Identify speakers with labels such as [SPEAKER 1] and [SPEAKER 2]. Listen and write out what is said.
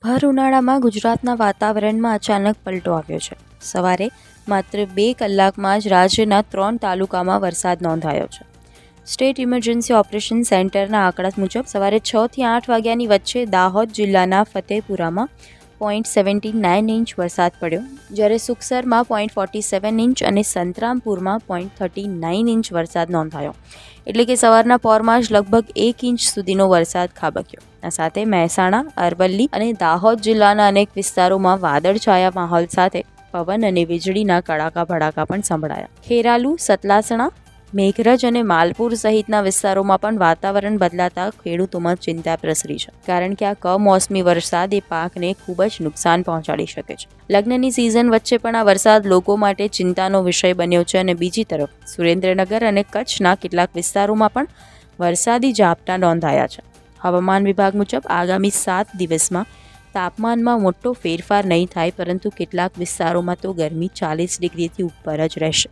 [SPEAKER 1] ભર ઉનાળામાં ગુજરાતના વાતાવરણમાં અચાનક પલટો આવ્યો છે. સવારે માત્ર 2 કલાકમાં જ રાજ્યના 3 તાલુકામાં વરસાદ નોંધાયો છે. સ્ટેટ ઇમરજન્સી ઓપરેશન સેન્ટરના આંકડા મુજબ સવારે 6 થી 8 વાગ્યાની વચ્ચે દાહોદ જિલ્લાના ફતેપુરામાં 0.79 ઇંચ વરસાદ પડ્યો, જ્યારે સુખસરમાં 0.47 ઇંચ અને સંતરામપુરમાં 0.39 ઇંચ વરસાદ નોંધાયો. એટલે કે સવારના પોરમાં જ લગભગ 1 ઇંચ સુધીનો વરસાદ ખાબક્યો. આ સાથે મહેસાણા, અરવલ્લી અને દાહોદ જિલ્લાના અનેક વિસ્તારોમાં વાદળછાયા માહોલ સાથે પવન અને વીજળીના કડાકા ભડાકા પણ સંભળાયા. ખેરાલુ, સતલાસણા, મેઘરજ અને માલપુર સહિતના વિસ્તારોમાં પણ વાતાવરણ બદલાતા ખેડૂતોમાં ચિંતા પ્રસરી છે, કારણ કે આ કમોસમી વરસાદ એ પાકને ખૂબ જ નુકસાન પહોંચાડી શકે છે. લગ્નની સિઝન વચ્ચે પણ આ વરસાદ લોકો માટે ચિંતાનો વિષય બન્યો છે અને બીજી તરફ સુરેન્દ્રનગર અને કચ્છના કેટલાક વિસ્તારોમાં પણ વરસાદી ઝાપટા નોંધાયા છે. હવામાન વિભાગ મુજબ આગામી 7 દિવસમાં તાપમાનમાં મોટો ફેરફાર નહીં થાય, પરંતુ કેટલાક વિસ્તારોમાં તો ગરમી 40 ડિગ્રીથી ઉપર જ રહેશે.